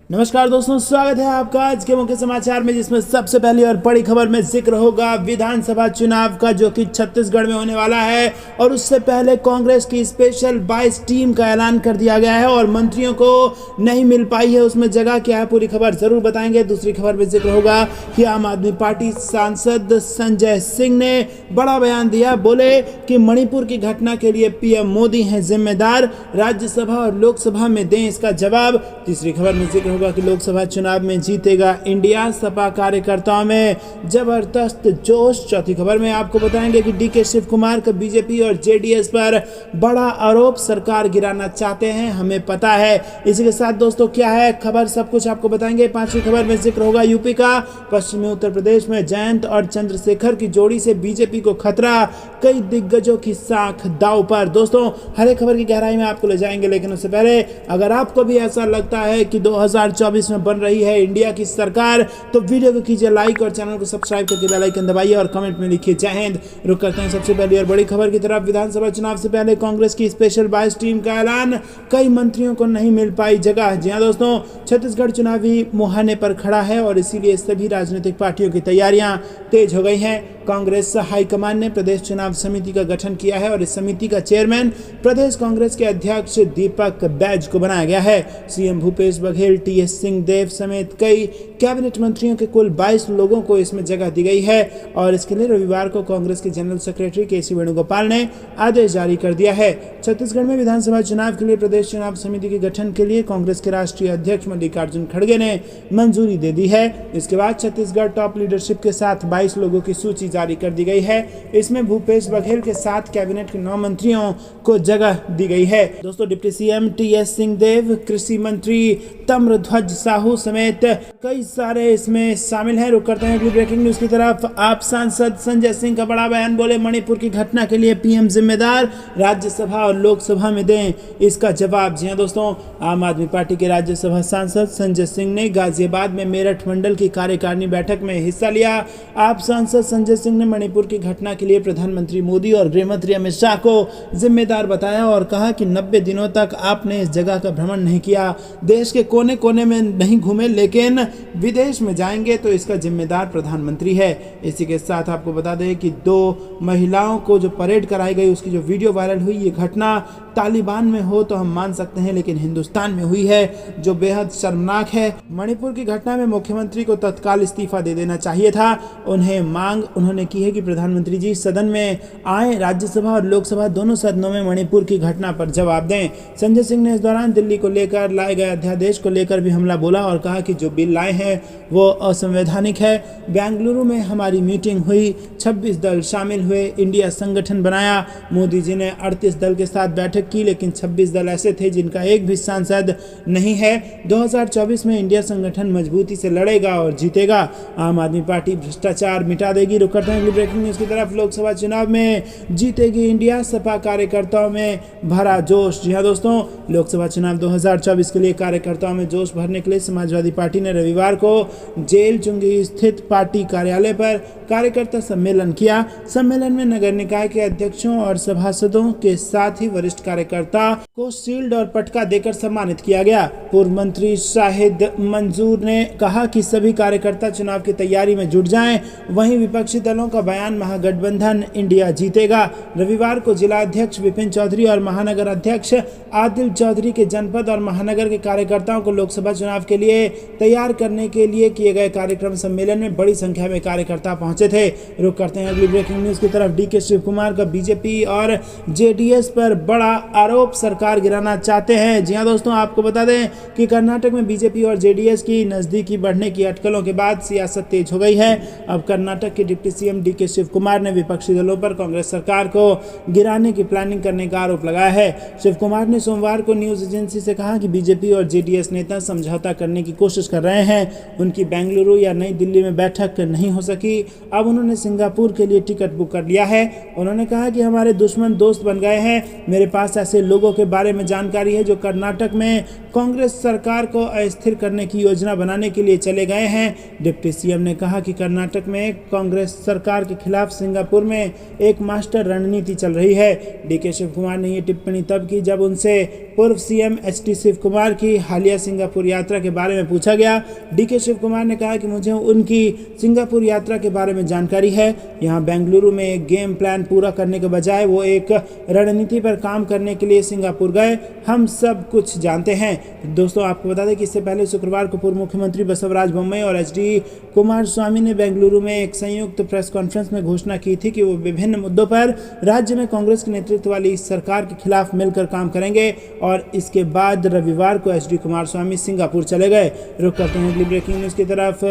नमस्कार दोस्तों, स्वागत है आपका आज के मुख्य समाचार में, जिसमें सबसे पहली और बड़ी खबर में जिक्र होगा विधानसभा चुनाव का, जो कि छत्तीसगढ़ में होने वाला है। और उससे पहले कांग्रेस की स्पेशल 22 टीम का ऐलान कर दिया गया है और मंत्रियों को नहीं मिल पाई है उसमें जगह। क्या है पूरी खबर जरूर बताएंगे। दूसरी खबर में जिक्र होगा कि आम आदमी पार्टी सांसद संजय सिंह ने बड़ा बयान दिया, बोले कि मणिपुर की घटना के लिए पीएम मोदी हैं जिम्मेदार, राज्यसभा और लोकसभा में दें इसका जवाब। तीसरी खबर में जिक्र होगा कि लोकसभा चुनाव में जीतेगा इंडिया, सपा कार्यकर्ताओं में जबरदस्त जोश। चौथी खबर में आपको बताएंगे कि डीके शिव कुमार का बीजेपी और जेडीएस पर बड़ा आरोप, सरकार गिराना चाहते हैं, हमें पता है। इसी के साथ दोस्तों क्या है खबर, सब कुछ आपको बताएंगे। पांचवी खबर में जिक्र होगा यूपी का, पश्चिमी उत्तर प्रदेश में जयंत और चंद्रशेखर की जोड़ी से बीजेपी को खतरा, कई दिग्गजों की साख दांव पर। दोस्तों हर एक खबर की गहराई में आपको ले जाएंगे, लेकिन उससे पहले अगर आपको भी ऐसा लगता है कि 2024 में बन रही है इंडिया की सरकार, तो वीडियो को कीजिए लाइक और चैनल को सब्सक्राइब करके बेल आइकन दबाइए और कमेंट में लिखिए जय हिंद। रुक करते हैं सबसे पहली और बड़ी खबर की तरफ। विधानसभा चुनाव से पहले कांग्रेस की स्पेशल 22 टीम का ऐलान, कई मंत्रियों को नहीं मिल पाई जगह। जी हां दोस्तों, छत्तीसगढ़ चुनावी मुहाने पर खड़ा है और इसीलिए सभी राजनीतिक पार्टियों की तैयारियां तेज हो गई हैं। कांग्रेस हाईकमान ने प्रदेश चुनाव समिति का गठन किया है और इस समिति का चेयरमैन प्रदेश कांग्रेस के अध्यक्ष दीपक बैज को बनाया गया है। सीएम भूपेश बघेल, टीएस सिंहदेव समेत कई कैबिनेट मंत्रियों के कुल 22 लोगों को इसमें जगह दी गई है और इसके लिए रविवार को कांग्रेस के जनरल सेक्रेटरी केसी वेणुगोपाल ने आदेश जारी कर दिया है। छत्तीसगढ़ में विधानसभा चुनाव के लिए प्रदेश चुनाव समिति के गठन के लिए कांग्रेस के राष्ट्रीय अध्यक्ष मल्लिकार्जुन खड़गे ने मंजूरी दे दी है। इसके बाद छत्तीसगढ़ टॉप लीडरशिप के साथ 22 लोगों की सूची जारी कर दी गई है। इसमें भूपेश बघेल के साथ कैबिनेट के 9 मंत्रियों को जगह दी गई है। दोस्तों डिप्टी सीएम टीएस सिंहदेव, कृषि मंत्री ताम्रध्वज साहू समेत कई सारे इसमें शामिल हैं। रुक करते हैं अगली ब्रेकिंग न्यूज की तरफ। आप सांसद संजय सिंह का बड़ा बयान, बोले मणिपुर की घटना के लिए पीएम जिम्मेदार, राज्यसभा और लोकसभा में दें इसका जवाब। जी हां दोस्तों, आम आदमी पार्टी के राज्यसभा सांसद संजय सिंह ने गाजियाबाद में मेरठ मंडल की कार्यकारिणी बैठक में हिस्सा लिया। आप सांसद संजय सिंह ने मणिपुर की घटना के लिए प्रधानमंत्री मोदी और गृहमंत्री अमित शाह को जिम्मेदार बताया और कहा कि 90 दिनों तक आपने इस जगह का भ्रमण नहीं किया, देश के कोने कोने में नहीं घूमे, लेकिन विदेश में जाएंगे तो इसका जिम्मेदार प्रधानमंत्री है। इसी के साथ आपको बता दें कि 2 महिलाओं को जो परेड कराई गई उसकी जो वीडियो वायरल हुई, ये घटना तालिबान में हो तो हम मान सकते हैं, लेकिन हिंदुस्तान में हुई है, जो बेहद शर्मनाक है। मणिपुर की घटना में मुख्यमंत्री को तत्काल इस्तीफा दे देना चाहिए था। उन्होंने की है कि प्रधानमंत्री जी सदन में आए, राज्यसभा और लोकसभा दोनों सदनों में मणिपुर की घटना पर जवाब दें। संजय सिंह ने इस दौरान दिल्ली को लेकर लाए गए अध्यादेश को लेकर भी हमला बोला और कहा कि जो बिल लाए हैं वो असंवैधानिक है। बेंगलुरु में हमारी मीटिंग हुई, 26 दल शामिल हुए, इंडिया संगठन बनाया। मोदी जी ने 38 दल के साथ बैठक की, लेकिन 26 दल ऐसे थे जिनका एक भी सांसद नहीं है। 2024 में इंडिया संगठन मजबूती से लड़ेगा और जीतेगा। आम आदमी पार्टी भ्रष्टाचार मिटा देगी। रुक करते हैं ब्रेकिंग न्यूज की तरफ। लोकसभा चुनाव में जीतेगी इंडिया, सपा कार्यकर्ताओं में भरा जोश। जी हां दोस्तों, लोकसभा चुनाव 2024 के लिए कार्यकर्ताओं में जोश भरने के लिए समाजवादी पार्टी ने रविवार को जेल चुंगी स्थित पार्टी कार्यालय पर कार्यकर्ता सम्मेलन किया। सम्मेलन में नगर निकाय के अध्यक्षों और सभासदों के साथ ही वरिष्ठ कार्यकर्ता को शील्ड और पटका देकर सम्मानित किया गया। पूर्व मंत्री शाहिद मंजूर ने कहा कि सभी कार्यकर्ता चुनाव की तैयारी में जुट जाएं। वहीं विपक्षी दलों का बयान, महागठबंधन इंडिया जीतेगा। रविवार को जिला अध्यक्ष विपिन चौधरी और महानगर अध्यक्ष आदिल चौधरी के जनपद और महानगर के कार्यकर्ताओं को लोकसभा चुनाव के लिए तैयार करने के लिए किए गए कार्यक्रम सम्मेलन में बड़ी संख्या में कार्यकर्ता पहुंचे थे। रुक करते हैं अगली ब्रेकिंग न्यूज की तरफ। डीके शिव कुमार का बीजेपी और जेडीएस पर बड़ा आरोप, सरकार गिराना चाहते हैं। जी हां दोस्तों, आपको बता दें कि कर्नाटक में बीजेपी और जेडीएस की नजदीकी बढ़ने की अटकलों के बाद सियासत तेज हो गई है। अब कर्नाटक के deputy CM DK Shivakumar ने विपक्षी दलों पर कांग्रेस सरकार को गिराने की प्लानिंग करने का आरोप लगाया है। शिव कुमार ने सोमवार को न्यूज एजेंसी से कहा कि बीजेपी और जेडीएस नेता समझौता करने की कोशिश कर रहे हैं। उनकी बेंगलुरु या नई दिल्ली में बैठक नहीं हो सकी, अब उन्होंने सिंगापुर के लिए टिकट बुक कर लिया है। उन्होंने कहा कि हमारे दुश्मन दोस्त बन गए हैं। मेरे पास ऐसे लोगों के बारे में जानकारी है जो कर्नाटक में कांग्रेस सरकार को अस्थिर करने की योजना बनाने के लिए चले गए हैं। डिप्टी सीएम ने कहा कि कर्नाटक में कांग्रेस सरकार के खिलाफ सिंगापुर में एक मास्टर रणनीति चल रही है। डीके शिव कुमार ने ये टिप्पणी तब की जब उनसे पूर्व सीएम एचडी शिव कुमार की हालिया सिंगापुर यात्रा के बारे में पूछा गया। डीके शिव कुमार ने कहा कि मुझे उनकी सिंगापुर यात्रा के बारे में जानकारी है। यहाँ बेंगलुरु में एक गेम प्लान पूरा करने के बजाय वो एक रणनीति पर काम करने के लिए सिंगापुर गए। हम सब कुछ जानते हैं। दोस्तों, आपको बता दें कि इससे पहले शुक्रवार को पूर्व मुख्यमंत्री बसवराज बोम्मई और एचडी कुमार स्वामी ने बेंगलुरु में एक संयुक्त प्रेस कॉन्फ्रेंस में घोषणा की थी कि वो विभिन्न मुद्दों पर राज्य में कांग्रेस के नेतृत्व वाली सरकार के खिलाफ मिलकर काम करेंगे। और इसके बाद रविवार को एचडी कुमार स्वामी सिंगापुर चले गए। रुक करते हैं अगली ब्रेकिंग न्यूज की तरफ।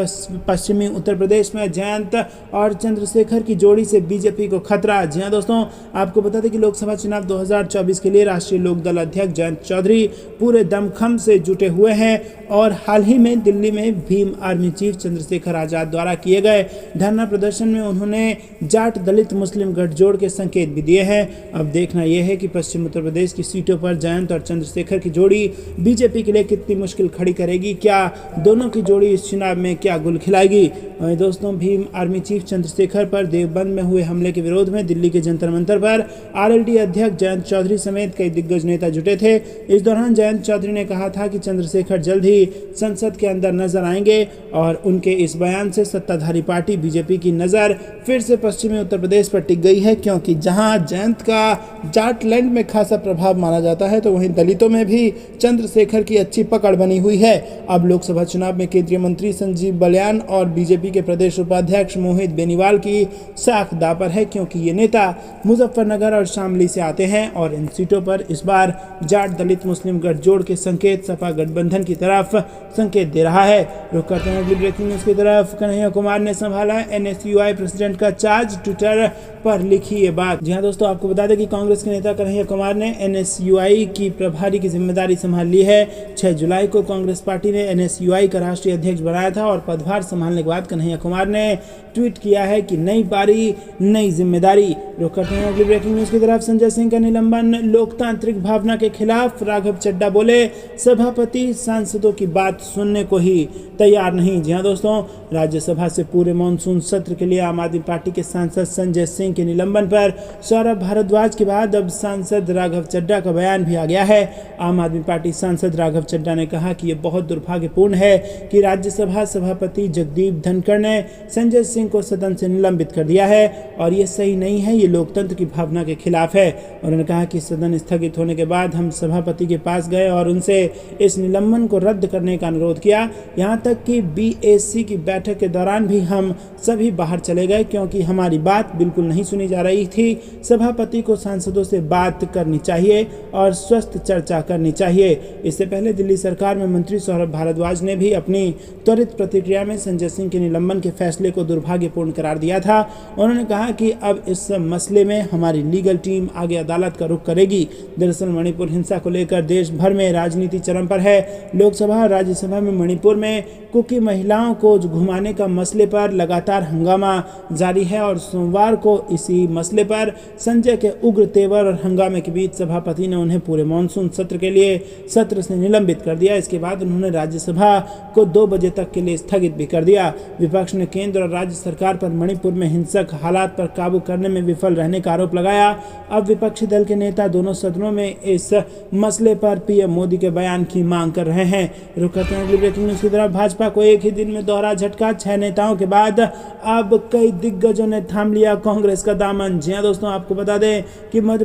पश्चिमी उत्तर प्रदेश में जयंत और चंद्रशेखर की जोड़ी से बीजेपी को खतरा। जी हां दोस्तों, आपको बता दें कि लोकसभा चुनाव 2024 के लिए राष्ट्रीय लोकदल अध्यक्ष जयंत चौधरी पूरे दमखम से जुटे हुए हैं और हाल ही में दिल्ली में भीम आर्मी चीफ चंद्रशेखर आजाद द्वारा किए गए धरना प्रदर्शन में उन्होंने जाट दलित मुस्लिम गठजोड़ के संकेत भी दिए हैं। अब देखना यह है कि पश्चिम उत्तर प्रदेश की सीटों पर जयंत और चंद्रशेखर की जोड़ी बीजेपी के लिए कितनी मुश्किल खड़ी करेगी। क्या दोनों की जोड़ी इस चुनाव में क्या गुल खिलाएगी। दोस्तों, भीम आर्मी चीफ चंद्रशेखर पर देवबंद में हुए हमले के विरोध में दिल्ली के जंतर मंतर पर आरएलडी अध्यक्ष जयंत चौधरी समेत कई दिग्गज नेता जुटे थे। इस दौरान जयंत चौधरी ने कहा था कि चंद्रशेखर जल्द ही संसद के अंदर नजर आएंगे और उनके इस बयान से सत्ताधारी पार्टी बीजेपी की नजर फिर से पश्चिमी उत्तर प्रदेश पर टिक गई है, क्योंकि जहां जयंत का जाटलैंड में खासा प्रभाव माना जाता है तो वहीं दलितों में भी चंद्रशेखर की अच्छी पकड़ बनी हुई है। अब लोकसभा चुनाव में केंद्रीय मंत्री संजीव बलियान और बीजेपी के प्रदेश उपाध्यक्ष मोहित बेनीवाल की साख दांव पर है, क्योंकि ये नेता मुजफ्फरनगर और शामली से आते हैं और इन सीटों पर इस बार जाट दलित मुस्लिम गठजोड़ के संकेत सपा गठबंधन की तरफ संकेत दे रहा है। रुक करते हैं अगली ब्रेकिंग न्यूज की तरफ। कन्हैया कुमार ने संभाला एनएसयूआई प्रेसिडेंट का चार्ज, ट्विटर पर लिखी ये बात। जी हाँ दोस्तों, आपको बता दें कि कांग्रेस के नेता कन्हैया कुमार ने एनएसयूआई की प्रभारी की जिम्मेदारी संभाल ली है। 6 जुलाई को कांग्रेस पार्टी ने एनएसयूआई का राष्ट्रीय अध्यक्ष बनाया था और पदभार संभालने के बाद कन्हैया कुमार ने ट्वीट किया है कि नई पारी नई जिम्मेदारी। रुक करते हैं अगली ब्रेकिंग न्यूज की तरफ। संजय सिंह का निलंबन लोकतांत्रिक भावना के खिलाफ, राघव चड्ढा बोले सभापति सांसदों की बात सुनने को ही तैयार नहीं। जी हाँ दोस्तों, राज्यसभा से पूरे मानसून सत्र के लिए आम आदमी पार्टी के सांसद संजय सिंह के निलंबन पर सौरभ भारद्वाज के बाद अब सांसद राघव चड्ढा का बयान भी आ गया है। आम आदमी पार्टी सांसद राघव चड्ढा ने कहा कि यह बहुत दुर्भाग्यपूर्ण है कि राज्यसभा सभापति जगदीप धनखड़ ने संजय सिंह को सदन से निलंबित कर दिया है और ये सही नहीं है, ये लोकतंत्र की भावना के खिलाफ है। उन्होंने कहा कि सदन स्थगित होने के बाद हम सभापति के पास गए और उनसे इस निलंबन को रद्द करने का अनुरोध किया। यहाँ तक कि बीएसी की बैठक के दौरान भी हम सभी बाहर चले गए क्योंकि हमारी बात बिल्कुल नहीं सुनी जा रही थी। सभापति को सांसदों से बात करनी चाहिए और स्वस्थ चर्चा करनी चाहिए। इससे पहले दिल्ली सरकार में मंत्री सौरभ भारद्वाज ने भी अपनी त्वरित प्रतिक्रिया में संजय सिंह के निलंबन के फैसले को दुर्भाग्यपूर्ण करार दिया था। उन्होंने कहा कि अब इस मसले में हमारी लीगल टीम आगे अदालत का रुख करेगी। दरअसल मणिपुर हिंसा को लेकर देश भर में राजनीति चरम पर है। लोकसभा और राज्यसभा में मणिपुर में कुकी महिलाओं को घुमाने का मसले पर लगातार हंगामा जारी है और सोमवार को इसी मसले पर संजय के उग्र तेवर और हंगामे के बीच सभापति ने उन्हें पूरे मानसून सत्र के लिए सत्र से निलंबित कर दिया। इसके बाद उन्होंने राज्यसभा को 2 बजे तक के लिए स्थगित भी कर दिया। विपक्ष ने केंद्र और राज्य सरकार पर मणिपुर में हिंसक हालात पर काबू करने में विफल रहने का आरोप लगाया। अब विपक्षी दल के नेता दोनों सदनों में इस मसले पर पीएम मोदी के बयान की मांग कर रहे हैं। रुक करते हैं अगली ब्रेकिंग न्यूज की तरफ। भाजपा को एक ही दिन में दोहरा झटका, 6 नेताओं के बाद अब कई दिग्गजों ने थाम लिया कांग्रेस का दामन। जी हां दोस्तों, आपको बता दें कि मध्य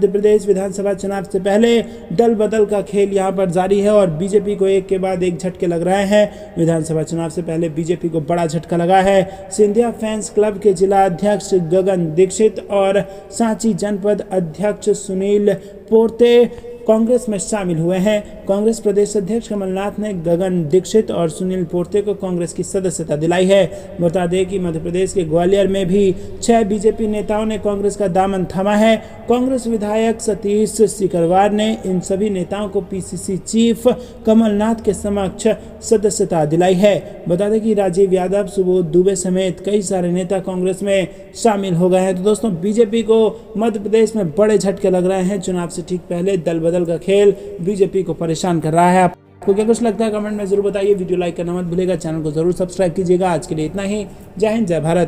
प्रदेश विधानसभा चुनाव से पहले दल बदल का खेल यहां पर जारी है और बीजेपी को एक के बाद एक झटके लग रहे हैं। विधानसभा चुनाव से पहले बीजेपी को बड़ा झटका लगा है। सिंधिया फैंस क्लब के जिला अध्यक्ष गगन दीक्षित और सांची जनपद अध्यक्ष सुनील पोर्ते कांग्रेस में शामिल हुए हैं। कांग्रेस प्रदेश अध्यक्ष कमलनाथ ने गगन दीक्षित और सुनील पोर्ते को कांग्रेस की सदस्यता दिलाई है। बता दें कि मध्य प्रदेश के ग्वालियर में भी 6 बीजेपी नेताओं ने कांग्रेस का दामन थामा है। कांग्रेस विधायक सतीश सिकरवार ने इन सभी नेताओं को पीसीसी चीफ कमलनाथ के समक्ष सदस्यता दिलाई है। बता दें कि राजीव यादव, सुबोध दुबे समेत कई सारे नेता कांग्रेस में शामिल हो गए हैं। तो दोस्तों, बीजेपी को मध्य प्रदेश में बड़े झटके लग रहे हैं। चुनाव से ठीक पहले दल बदल बदल का खेल बीजेपी को परेशान कर रहा है। आपको क्या कुछ लगता है कमेंट में जरूर बताइए। वीडियो लाइक करना मत भूलिएगा, चैनल को जरूर सब्सक्राइब कीजिएगा। आज के लिए इतना ही। जय हिंद, जय भारत।